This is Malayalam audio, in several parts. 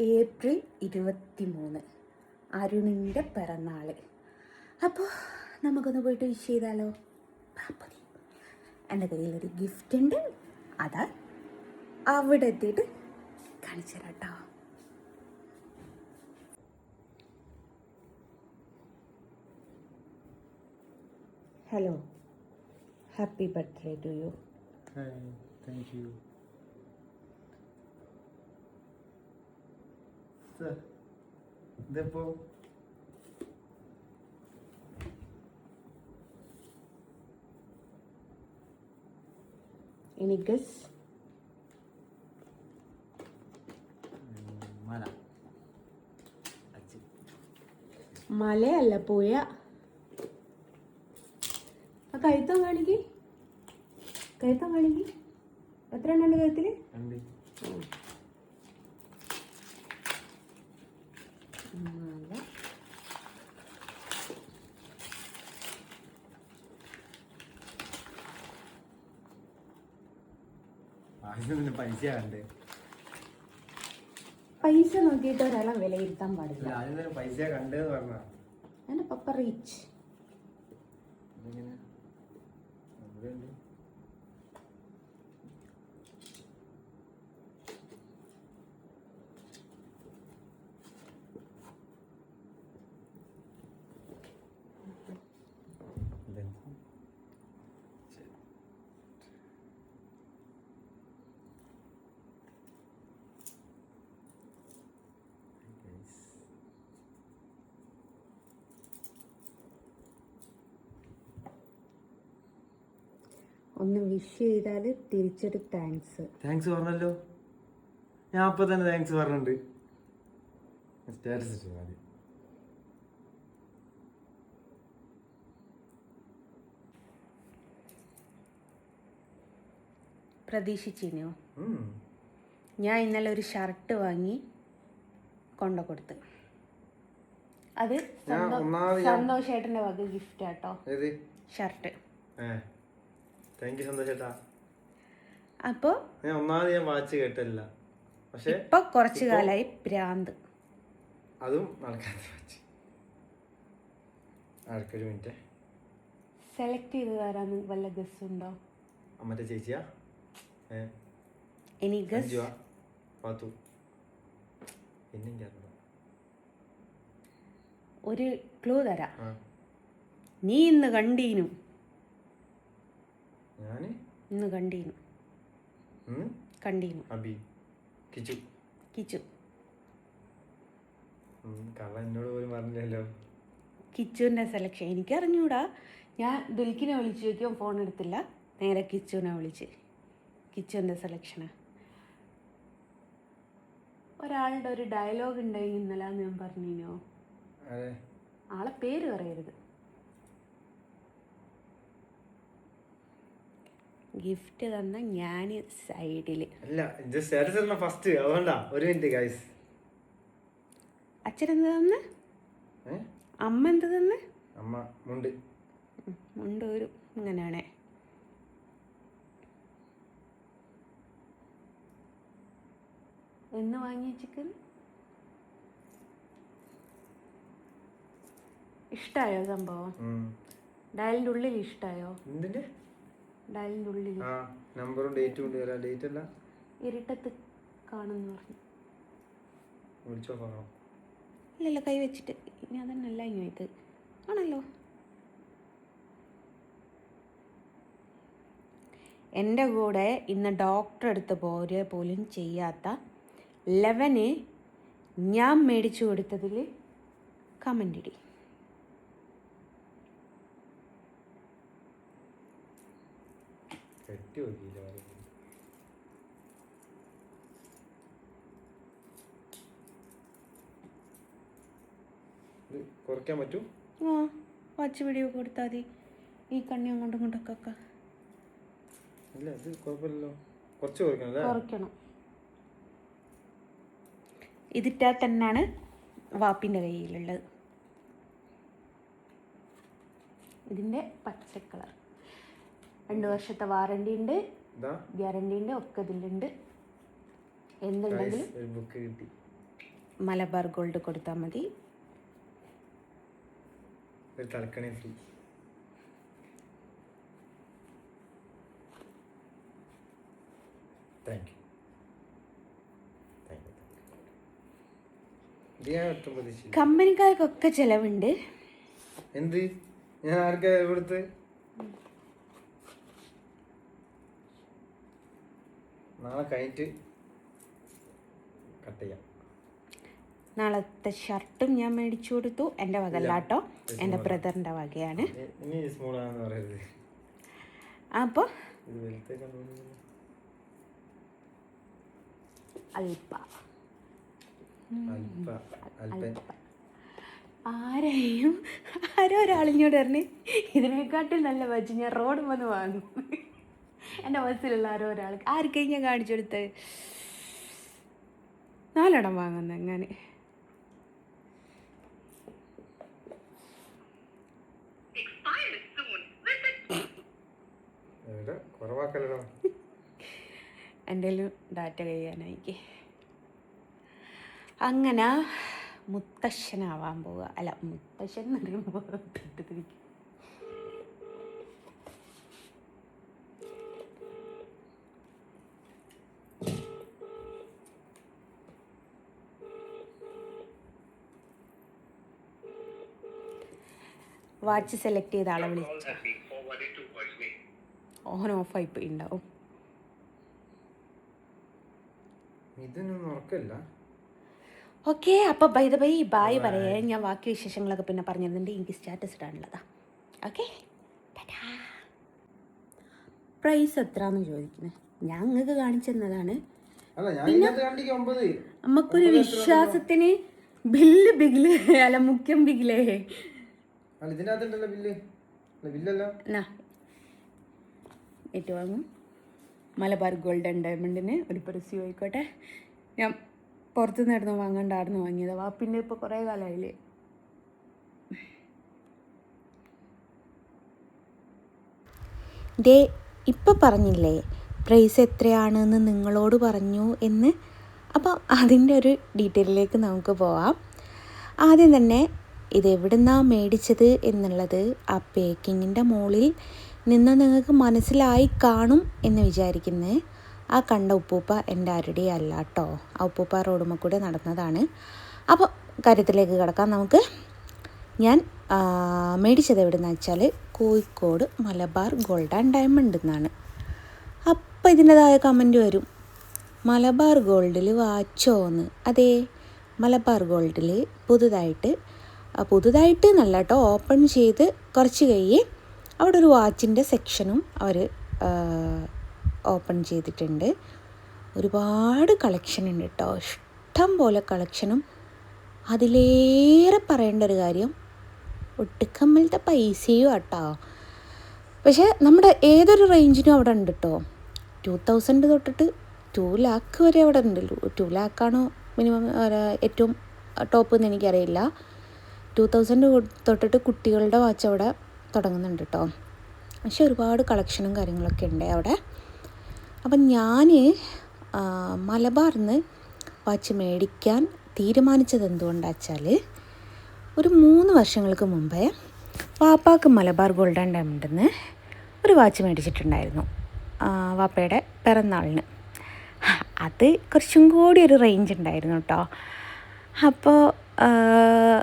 ഏപ്രിൽ 23 അരുണിൻ്റെ പിറന്നാൾ. അപ്പോൾ നമുക്കൊന്ന് പോയിട്ട് വിഷ് ചെയ്താലോ? പാപ്പതി എൻ്റെ കയ്യിലൊരു ഗിഫ്റ്റ് ഉണ്ട്, അതാ അവിടെ എത്തിയിട്ട് കാണിച്ചു തരാം കേട്ടോ. Hello, happy birthday to you. Thank you. ഇതിപ്പോ എനി ഗസ്? മല. മലയല്ല, പുഴ. ആ കഴുത്തം കാണിക്ക്, കഴുത്തം കാണിക്ക്. എത്ര എണ്ണ ഉണ്ട് കഴുത്തിൽ? പൈസ കണ്ട് പൈസ നോക്കിയിട്ട് ഒരാളെ വിലയിരുത്താൻ പാടില്ല. ആദ്യം പൈസ കണ്ടെന്ന് പറഞ്ഞ എൻ്റെ പപ്പ റീച്ച്. ഒന്ന് വിഷ് ചെയ്താൽ തിരിച്ചൊരു താങ്ക്സ്. താങ്ക്സ് പറഞ്ഞല്ലോ, ഞാൻ അപ്പൊ തന്നെ താങ്ക്സ് പറഞ്ഞിട്ടുണ്ട്. സ്റ്റാറ്റസ് ഇട്ടു മതി. പ്രതീക്ഷിച്ചിനോ? ഞാൻ ഇന്നലെ ഒരു ഷർട്ട് വാങ്ങി കൊണ്ട കൊടുത്ത്. അത് സന്തോഷേട്ടൻ്റെ വക ഗിഫ്റ്റ് ആട്ടോ. ഷർട്ട്. താങ്ക് യു സന്തോഷേട്ടാ. അപ്പോ ഒന്നാമത് ഞാൻ വാച്ച് കേട്ടില്ല, പക്ഷെ ഇപ്പൊ കുറച്ചു കാലായി ഭ്രാന്ത്. അതും നടക്കാത്ത വാച്ച്. ആർക്കൊരു മിനിറ്റ് സെലക്ട് ചെയ്ത് തരാന്ന് വല്ല ഗസ് ഉണ്ടോ? മറ്റേ ചേച്ചിയാ? Any guess? പാത്തു. പിന്നെ ഒരു ക്ലൂ തരാം. നീ ഇന്ന് കണ്ടീനു. ഇന്ന് കണ്ടീനു. കണ്ടീനു. അബി. കിച്ചു. കിച്ചു. കള്ള എന്നോട് പോലും പറഞ്ഞില്ലല്ലോ. കിച്ചുവിൻ്റെ സെലക്ഷൻ എനിക്കറിഞ്ഞൂടാ. ഞാൻ ദുൽക്കിനെ വിളിച്ചു ചോദിക്കും, ഫോൺ എടുത്തില്ല. നേരെ കിച്ചുവിനെ വിളിച്ച്. കിച്ചുവിൻ്റെ സെലക്ഷനാ. ഒരാളുടെ ഒരു ഡയലോഗ് ഉണ്ടായി ഇന്നലെ ഞാൻ പറഞ്ഞിനോ? ആളെ പേര് പറയരുത്. ഗിഫ്റ്റ് തന്ന ഞാൻ സൈഡില്. അച്ഛനെന്ത് തന്ന്? അമ്മ എന്ത് തന്ന്? മുണ്ട് ഒരു ഇങ്ങനെയാണേ. എന്ന് വാങ്ങിയ ചിക്കൻ ഇഷ്ടായോ സംഭവം? ഡയലിന്റെ ഉള്ളിൽ ഇഷ്ടായോ? ഡയലിന്റെ ഉള്ളിൽ നമ്പറും ഡേറ്റും ഉണ്ട്. ഡേറ്റ് അല്ല, ഇരുട്ടത്ത് കാണുന്നു പറഞ്ഞു. വിളിച്ചോ? ഇല്ലല്ല, കൈ വെച്ചിട്ട്. ഇനി അതന്നല്ല ഇത് ആണല്ലോ. എൻ്റെ കൂടെ ഇന്ന് ഡോക്ടർ അടുത്ത് പോരെ പോലും ചെയ്യാത്ത 11 ഞാൻ മേടിച്ചു കൊടുത്തതിൽ കമൻ്റ് ഇടി. കുറയ്ക്കാൻ പറ്റും. വാച്ച് വീഡിയോ കൊടുത്താൽ മതി. ഈ കണ്ണി അങ്ങോട്ടും ഇങ്ങോട്ടൊക്കെ കുറയ്ക്കണം. ഇതിട്ടാൽ തന്നെയാണ് വാപ്പിൻ്റെ കയ്യിലുള്ളത്. ഇതിൻ്റെ പച്ച കളർ. 2 വർഷത്തെ വാറണ്ടി ഉണ്ട്, ഗ്യാരണ്ടി ഉണ്ട്, ഒക്കെ ഇതിലുണ്ട്. എന്തുണ്ടെങ്കിലും മലബാർ ഗോൾഡ് കൊടുത്താൽ മതി. ഒരു തലക്കണി ഫ്രീ. Thank you. കമ്പനിക്കാർക്കൊക്കെ ചിലവുണ്ട്. എന്ത് ഞാൻ ആർക്കാ കൊടുത്ത്? നാളെ കഴിഞ്ഞിട്ട് കട്ട് ചെയ്യാം. നാളത്തെ ഷർട്ടും ഞാൻ മേടിച്ചു കൊടുത്തു. എൻ്റെ വകല്ലാട്ടോ, എൻ്റെ ബ്രദറിൻ്റെ വകയാണ്. ഇനി സ്മോളാണെന്ന് പറയരുത്. അപ്പോൾ ഇത് വലുത്തേക്ക് അൽപ്പ അല്പ അല്പൻ. ആരോ ഒരാളിഞ്ഞോട് പറഞ്ഞ് ഇതിനെക്കാട്ടും നല്ല വച്ച് ഞാൻ റോഡ് വന്ന് വാങ്ങും. എൻ്റെ ബസ്സിലുള്ള ആർക്കും ഞാൻ കാണിച്ചു കൊടുത്ത് 4 ഇടം വാങ്ങുന്നു അങ്ങനെ. എൻ്റെ ഡാറ്റ കഴിയാനായിക്ക്. അങ്ങനെ മുത്തശ്ശനാവാൻ പോവുക. അല്ല, മുത്തശ്ശൻ എന്ന് പറയുമ്പോൾ തെറ്റിദ്ധരിക്കും. വാച്ച് സെലക്ട് ചെയ്ത ആളെ വിളിച്ച ഓൺ ഓഫായി പോയി ഉണ്ടാവും. ഇതൊന്നും ഉറക്കല്ല. ഓക്കെ, അപ്പോൾ ബൈ ബായ് പറയേ. ഞാൻ ബാക്കി വിശേഷങ്ങളൊക്കെ പിന്നെ പറഞ്ഞിരുന്നുണ്ട്. എനിക്ക് സ്റ്റാറ്റസ് ഇടാനുള്ളതാ. ഓക്കെ, പ്രൈസ് എത്രയാണെന്ന് ചോദിക്കുന്നത് ഞാൻ നിങ്ങൾക്ക് കാണിച്ചു തന്നതാണ്. നമുക്കൊരു വിശ്വാസത്തിന് ബില്ല് അല്ല മുഖ്യം ബിഗിലേ. ഏറ്റവും വാങ്ങും മലബാർ ഗോൾഡ് ആൻഡ് ഡയമണ്ടിന് ഒരു പരസ്യം ആയിക്കോട്ടെ. ഞാൻ പുറത്തുനിന്ന് ഇടുന്ന വാങ്ങണ്ടായിരുന്നു വാങ്ങിയത്. വാപ്പിൻ്റെ ഇപ്പോൾ കുറേ കാലമായില്ലേ. ഡേ ഇപ്പം പറഞ്ഞില്ലേ പ്രൈസ് എത്രയാണെന്ന് നിങ്ങളോട് പറഞ്ഞു എന്ന്. അപ്പോൾ അതിൻ്റെ ഒരു ഡീറ്റെയിലേക്ക് നമുക്ക് പോവാം. ആദ്യം തന്നെ ഇതെവിടുന്നാണ് മേടിച്ചത് എന്നുള്ളത് ആ പേക്കിങ്ങിൻ്റെ മുകളിൽ നിന്ന് നിങ്ങൾക്ക് മനസ്സിലായി കാണും എന്ന് വിചാരിക്കുന്നത്. ആ കണ്ട ഉപ്പൂപ്പ എൻ്റെ ആരുടെയും അല്ല കേട്ടോ. ആ ഉപ്പൂപ്പ റോഡുമ്മ കൂടെ നടന്നതാണ്. അപ്പോൾ കാര്യത്തിലേക്ക് കിടക്കാം നമുക്ക്. ഞാൻ മേടിച്ചത് എവിടെയെന്ന് വെച്ചാൽ Kozhikode Malabar gold and diamond എന്നാണ്. അപ്പോൾ ഇതിൻ്റെതായ കമൻറ്റ് വരും, മലബാർ ഗോൾഡിൽ വാച്ചോന്ന്. അതേ, മലബാർ ഗോൾഡിൽ പുതുതായിട്ട് നല്ല കേട്ടോ, ഓപ്പൺ ചെയ്ത് കുറച്ച് കഴിയേ അവിടെ ഒരു വാച്ചിൻ്റെ സെക്ഷനും അവർ ഓപ്പൺ ചെയ്തിട്ടുണ്ട്. ഒരുപാട് കളക്ഷൻ ഉണ്ട് കേട്ടോ, ഇഷ്ടം പോലെ കളക്ഷനും. അതിലേറെ പറയേണ്ട ഒരു കാര്യം ഒട്ടുക്കമ്മലത്തെ പൈസയും കേട്ടോ. പക്ഷേ നമ്മുടെ ഏതൊരു റേഞ്ചിനും അവിടെ ഉണ്ട് കേട്ടോ. 2000 തൊട്ടിട്ട് 2 lakh വരെ അവിടെ ഉണ്ടല്ലോ. 2 lakh ആണോ മിനിമം ഏറ്റവും ടോപ്പ് എന്ന് എനിക്കറിയില്ല. 2000 തൊട്ടിട്ട് കുട്ടികളുടെ വാച്ച് അവിടെ തുടങ്ങുന്നുണ്ട് കേട്ടോ. പക്ഷെ ഒരുപാട് കളക്ഷനും കാര്യങ്ങളൊക്കെ ഉണ്ട് അവിടെ. അപ്പം ഞാൻ മലബാറിന്ന് വാച്ച് മേടിക്കാൻ തീരുമാനിച്ചത് എന്തുകൊണ്ടാണെന്ന് വെച്ചാൽ, ഒരു 3 വർഷങ്ങൾക്ക് മുമ്പേ വാപ്പാക്ക് മലബാർ ഗോൾഡ് ആൻഡ് ഡയമണ്ടിന്ന് ഒരു വാച്ച് മേടിച്ചിട്ടുണ്ടായിരുന്നു വാപ്പയുടെ പിറന്നാളിന്. അത് കുറച്ചും കൂടി ഒരു റേഞ്ച് ഉണ്ടായിരുന്നു കേട്ടോ. അപ്പോൾ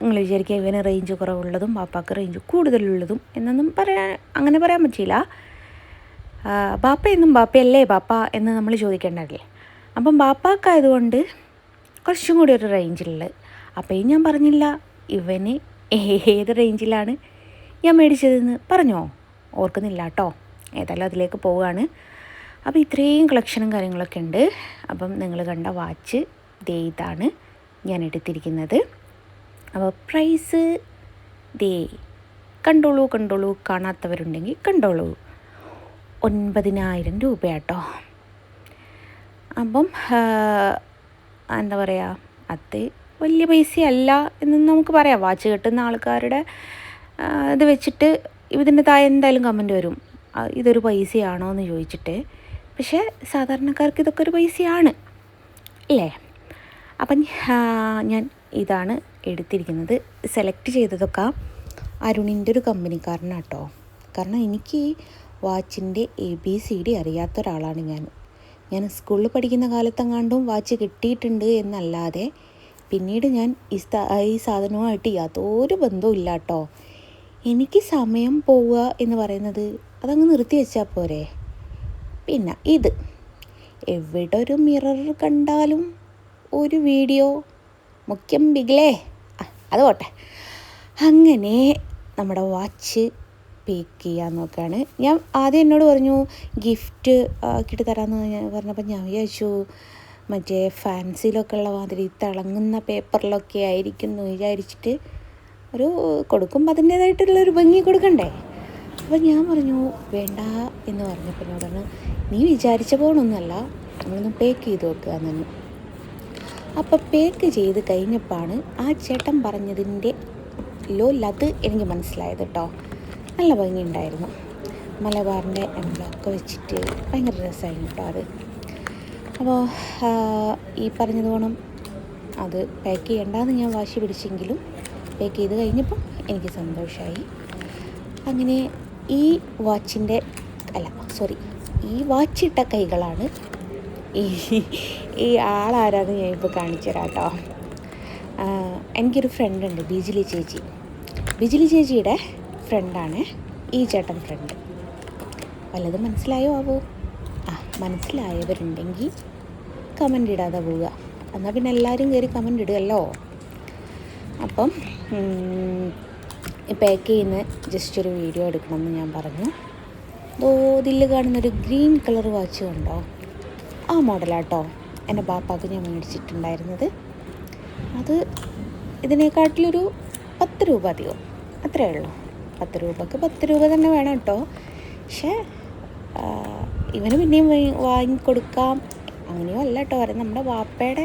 നിങ്ങൾ വിചാരിക്കുക ഇവന് റേഞ്ച് കുറവുള്ളതും വാപ്പാക്ക് റേഞ്ച് കൂടുതലുള്ളതും എന്നൊന്നും അങ്ങനെ പറയാൻ പറ്റില്ല. ബാപ്പയെന്നും ബാപ്പയല്ലേ ബാപ്പ എന്ന് നമ്മൾ ചോദിക്കേണ്ടതല്ലേ. അപ്പം ബാപ്പാക്കായതുകൊണ്ട് കുറച്ചും കൂടി ഒരു റേഞ്ചിലുള്ളത്. അപ്പോൾ ഞാൻ പറഞ്ഞില്ല ഇവന് ഏത് റേഞ്ചിലാണ് ഞാൻ മേടിച്ചതെന്ന് പറഞ്ഞോ, ഓർക്കുന്നില്ല കേട്ടോ. ഏതായാലും അതിലേക്ക് പോവുകയാണ്. അപ്പോൾ ഇത്രയും കളക്ഷനും കാര്യങ്ങളൊക്കെ ഉണ്ട്. അപ്പം നിങ്ങൾ കണ്ട വാച്ച് ദേ ഇതാണ് ഞാൻ എടുത്തിരിക്കുന്നത്. അപ്പോൾ പ്രൈസ് ദേ കണ്ടോളൂ, കാണാത്തവരുണ്ടെങ്കിൽ കണ്ടോളൂ, 9000 രൂപയാട്ടോ. അപ്പം എന്താ പറയുക, അത് വലിയ പൈസയല്ല എന്ന് നമുക്ക് പറയാം. വാച്ച് കെട്ടുന്ന ആൾക്കാരുടെ ഇത് വെച്ചിട്ട് ഇതിൻ്റെ താഴെ എന്തായാലും കമൻറ്റ് വരും, ഇതൊരു പൈസയാണോ എന്ന് ചോദിച്ചിട്ട്. പക്ഷേ സാധാരണക്കാർക്ക് ഇതൊക്കെ ഒരു പൈസയാണ് അല്ലേ. അപ്പം ഞാൻ ഇതാണ് എടുത്തിരിക്കുന്നത്. സെലക്ട് ചെയ്തതൊക്കെ അരുണിൻ്റെ ഒരു കമ്പനിക്കാരനാട്ടോ. കാരണം എനിക്ക് വാച്ചിൻ്റെ ABCD അറിയാത്ത ഒരാളാണ് ഞാൻ സ്കൂളിൽ പഠിക്കുന്ന കാലത്തെങ്ങാണ്ടും വാച്ച് കിട്ടിയിട്ടുണ്ട് എന്നല്ലാതെ പിന്നീട് ഞാൻ ഈ സാധനവുമായിട്ട് യാതൊരു ബന്ധവും ഇല്ല കേട്ടോ. എനിക്ക് സമയം പോവുക എന്ന് പറയുന്നത് അതങ്ങ് നിർത്തി വെച്ചാൽ പോരെ. പിന്നെ ഇത് എവിടെ ഒരു മിറർ കണ്ടാലും ഒരു വീഡിയോ മുഖ്യം ബിഗിലേ, അത് പോട്ടെ. അങ്ങനെ നമ്മുടെ വാച്ച് പേക്ക് ചെയ്യാൻ നോക്കുകയാണ്. ഞാൻ ആദ്യം എന്നോട് പറഞ്ഞു ഗിഫ്റ്റ് ആക്കിയിട്ട് തരാമെന്ന് പറഞ്ഞപ്പോൾ ഞാൻ വിചാരിച്ചു മറ്റേ ഫാൻസിയിലൊക്കെ ഉള്ള മാതിരി തിളങ്ങുന്ന പേപ്പറിലൊക്കെ ആയിരിക്കും എന്ന് വിചാരിച്ചിട്ട് ഒരു കൊടുക്കുമ്പോൾ അതിൻ്റേതായിട്ടുള്ളൊരു ഭംഗി കൊടുക്കണ്ടേ. അപ്പോൾ ഞാൻ പറഞ്ഞു വേണ്ട എന്ന് പറഞ്ഞപ്പോൾ എന്നോട് പറഞ്ഞു നീ വിചാരിച്ച പോകണമൊന്നുമല്ല, നമ്മളൊന്ന് പേക്ക് ചെയ്ത് വെക്കുക എന്നു. അപ്പോൾ പേക്ക് ചെയ്ത് കഴിഞ്ഞപ്പോഴാണ് ആ ചേട്ടൻ പറഞ്ഞതിൻ്റെ ലത് എനിക്ക് മനസ്സിലായത് കേട്ടോ. നല്ല ഭംഗിയുണ്ടായിരുന്നു. മലബാറിൻ്റെ എംബ്ലമൊക്കെ വെച്ചിട്ട് ഭയങ്കര രസമായിരുന്നു കേട്ടോ അത്. അപ്പോൾ ഈ പറഞ്ഞതുകൊണ്ട് അത് പാക്ക് ചെയ്യണ്ടെന്ന് ഞാൻ വാശി പിടിച്ചെങ്കിലും പാക്ക് ചെയ്ത് കഴിഞ്ഞപ്പം എനിക്ക് സന്തോഷമായി. അങ്ങനെ ഈ വാച്ചിട്ട കൈകളാണ് ഈ ആളാരാന്ന് ഞാൻ ഇപ്പോൾ കാണിച്ചു തരാം കേട്ടോ. എനിക്കൊരു ഫ്രണ്ടുണ്ട്, ബിജിലി ചേച്ചിയുടെ ഫ്രണ്ടാണ് ഈ ചേട്ടൻ ഫ്രണ്ട്. വല്ലതും മനസ്സിലായോ ആവോ? മനസ്സിലായവരുണ്ടെങ്കിൽ കമൻ്റ് ഇടാതെ പോവുക, എന്നാൽ പിന്നെ എല്ലാവരും കയറി കമൻ്റ് ഇടുമല്ലോ. അപ്പം പാക്ക് ചെയ്യുന്ന ജസ്റ്റ് ഒരു വീഡിയോ എടുക്കണമെന്ന് ഞാൻ പറഞ്ഞു. ഇതിൽ കാണുന്നൊരു ഗ്രീൻ കളർ വാച്ച് കണ്ടോ? ആ മോഡലാട്ടോ എൻ്റെ ബാപ്പാക്ക് ഞാൻ മേടിച്ചിട്ടുണ്ടായിരുന്നത്. അത് ഇതിനെക്കാട്ടിലൊരു 10 രൂപ അധികം, അത്രയേ ഉള്ളൂ. 10 രൂപക്ക് 10 രൂപ തന്നെ വേണം കേട്ടോ. പക്ഷേ ഇവന് പിന്നെയും വാങ്ങിക്കൊടുക്കാം അങ്ങനെയോ അല്ല കേട്ടോ. വരെ നമ്മുടെ വാപ്പയുടെ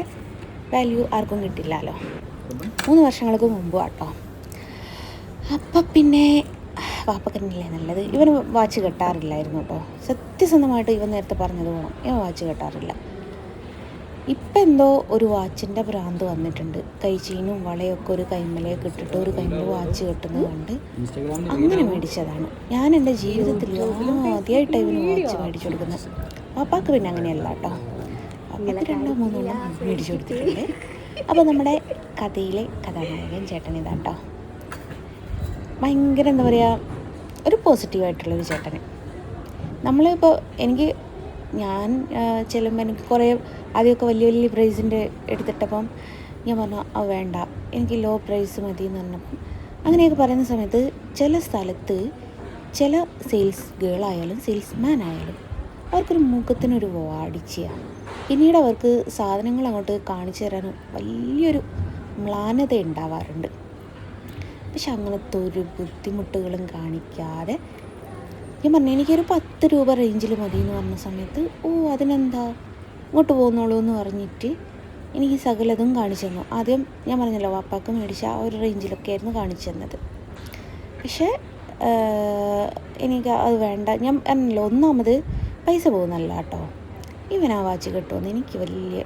വാല്യൂ ആർക്കും കിട്ടില്ലല്ലോ. 3 വർഷങ്ങൾക്ക് മുമ്പ് കേട്ടോ. അപ്പം പിന്നെ വാപ്പക്കന്നല്ലേ നല്ലത്. ഇവന് വാച്ച് കെട്ടാറില്ലായിരുന്നു കേട്ടോ. സത്യസന്ധമായിട്ട് ഇവൻ നേരത്തെ പറഞ്ഞത് പോകണം, ഇവൻ വാച്ച് കെട്ടാറില്ല. ഇപ്പം എന്തോ ഒരു വാച്ചിൻ്റെ ഭ്രാന്ത് വന്നിട്ടുണ്ട്. കൈച്ചീനും വളയൊക്കെ ഒരു കൈമലേക്ക് ഇട്ടിട്ട് ഒരു കൈമ വാച്ച് കെട്ടുന്നത് കണ്ട് അങ്ങനെ മേടിച്ചതാണ്. ഞാൻ എൻ്റെ ജീവിതത്തിൽ ആദ്യമായിട്ട് ഇവന് വാച്ച് മേടിച്ചു കൊടുക്കുന്നത്. പാപ്പാക്ക് പിന്നെ അങ്ങനെയല്ല കേട്ടോ. പാപ്പാക്ക് 2-3 എണ്ണം മേടിച്ചു കൊടുത്തിട്ടുണ്ട്. അപ്പോൾ നമ്മുടെ കഥയിലെ കഥാനായകൻ ചേട്ടൻ ഇതാട്ടോ. ഭയങ്കര എന്താ പറയുക, ഒരു പോസിറ്റീവായിട്ടുള്ളൊരു ചേട്ടന്. നമ്മളിപ്പോൾ ഞാൻ ചെല്ലുമ്പോൾ എനിക്ക് കുറേ ആദ്യമൊക്കെ വലിയ പ്രൈസിൻ്റെ എടുത്തിട്ടപ്പം ഞാൻ പറഞ്ഞു വേണ്ട, എനിക്ക് ലോ പ്രൈസ് മതി എന്ന് പറഞ്ഞപ്പം അങ്ങനെയൊക്കെ പറയുന്ന സമയത്ത് ചില സ്ഥലത്ത് ചില സെയിൽസ് ഗേളായാലും സെയിൽസ്മാൻ ആയാലും അവർക്കൊരു മുഖത്തിനൊരു വാടിച്ചയാണ്. പിന്നീട് അവർക്ക് സാധനങ്ങൾ അങ്ങോട്ട് കാണിച്ചു തരാൻ വലിയൊരു മ്ലാനത ഉണ്ടാവാറുണ്ട്. പക്ഷെ അങ്ങനത്തെ ഒരു ബുദ്ധിമുട്ടുകളും കാണിക്കാതെ ഞാൻ പറഞ്ഞു എനിക്കൊരു 10 രൂപ റേഞ്ചിൽ മതി എന്ന് പറഞ്ഞ സമയത്ത് അതിനെന്താ ഇങ്ങോട്ട് പോകുന്നുള്ളൂ എന്ന് പറഞ്ഞിട്ട് എനിക്ക് സകലതും കാണിച്ചു തന്നു. ആദ്യം ഞാൻ പറഞ്ഞല്ലോ വാപ്പാക്ക് മേടിച്ച ആ ഒരു റേഞ്ചിലൊക്കെ ആയിരുന്നു കാണിച്ചു തന്നത്. പക്ഷേ എനിക്ക് അത് വേണ്ട. ഞാൻ പറഞ്ഞല്ലോ, ഒന്നാമത് പൈസ പോകുന്നല്ല കേട്ടോ. ഇവൻ ആ വാച്ച് കിട്ടുമെന്ന് എനിക്ക് വലിയ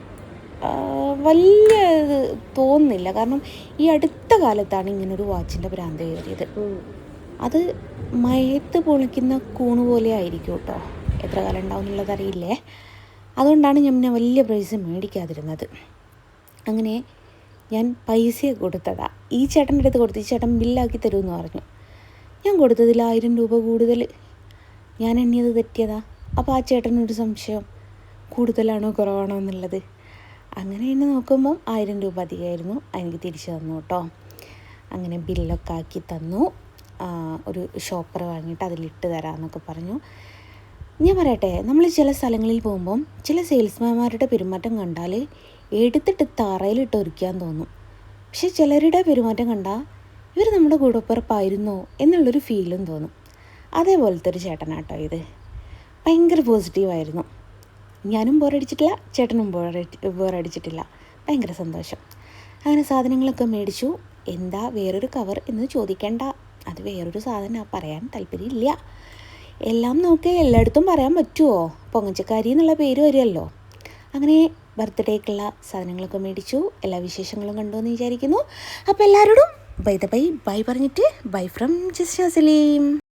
ഇത് തോന്നുന്നില്ല. കാരണം ഈ അടുത്ത കാലത്താണ് ഇങ്ങനൊരു വാച്ചിൻ്റെ ഭ്രാന്ത് കയറിയത്. അത് മയത്ത് പൊളിക്കുന്ന കൂണ് പോലെ ആയിരിക്കും കേട്ടോ. എത്ര കാലം ഉണ്ടാവും എന്നുള്ളത് അറിയില്ലേ. അതുകൊണ്ടാണ് ഞാൻ പിന്നെ വലിയ പ്രൈസ് മേടിക്കാതിരുന്നത്. അങ്ങനെ ഞാൻ പൈസ കൊടുത്തതാണ്. ഈ ചേട്ടൻ്റെ അടുത്ത് കൊടുത്തു. ഈ ചേട്ടൻ ബില്ലാക്കി തരുമെന്ന് പറഞ്ഞു. ഞാൻ കൊടുത്തതിൽ 1000 രൂപ കൂടുതൽ. ഞാൻ എണ്ണിയത് തെറ്റിയതാ. അപ്പോൾ ആ ചേട്ടനൊരു സംശയം, കൂടുതലാണോ കുറവാണോ എന്നുള്ളത്. അങ്ങനെ എന്നെ നോക്കുമ്പം 1000 രൂപ അധികമായിരുന്നു. എനിക്ക് തിരിച്ചു തന്നു കേട്ടോ. അങ്ങനെ ബില്ലൊക്കെ ആക്കി തന്നു. ഒരു ഷോപ്പർ വാങ്ങിയിട്ട് അതിലിട്ട് തരാമെന്നൊക്കെ പറഞ്ഞു. ഞാൻ പറയട്ടെ, നമ്മൾ ചില സ്ഥലങ്ങളിൽ പോകുമ്പം ചില സെയിൽസ്മാൻമാരുടെ പെരുമാറ്റം കണ്ടാൽ എടുത്തിട്ട് തറയിലിട്ട് ഒരുക്കാൻ തോന്നും. പക്ഷെ ചിലരുടെ പെരുമാറ്റം കണ്ടാൽ ഇവർ നമ്മുടെ കൂടപ്പിറപ്പായിരുന്നോ എന്നുള്ളൊരു ഫീലും തോന്നും. അതേപോലത്തെ ഒരു ചേട്ടനാട്ടോ ഇത്. ഭയങ്കര പോസിറ്റീവായിരുന്നു. ഞാനും ബോറടിച്ചിട്ടില്ല, ചേട്ടനും ബോറടിച്ചിട്ടില്ല. ഭയങ്കര സന്തോഷം. അങ്ങനെ സാധനങ്ങളൊക്കെ മേടിച്ചു. എന്താ വേറൊരു കവർ എന്ന് ചോദിക്കേണ്ട, അത് വേറൊരു സാധനം പറയാൻ താല്പര്യമില്ല. എല്ലാം നോക്കി എല്ലായിടത്തും പറയാൻ പറ്റുമോ? പൊങ്ങച്ചക്കാരി എന്നുള്ള പേര് വരുമല്ലോ. അങ്ങനെ ബർത്ത്ഡേക്കുള്ള സാധനങ്ങളൊക്കെ മേടിച്ചു. എല്ലാ വിശേഷങ്ങളും കണ്ടു എന്ന് വിചാരിക്കുന്നു. അപ്പോൾ എല്ലാവരോടും ബൈ പറഞ്ഞിട്ട് ബൈ ഫ്രം ജസ്റ്റ് സലീം.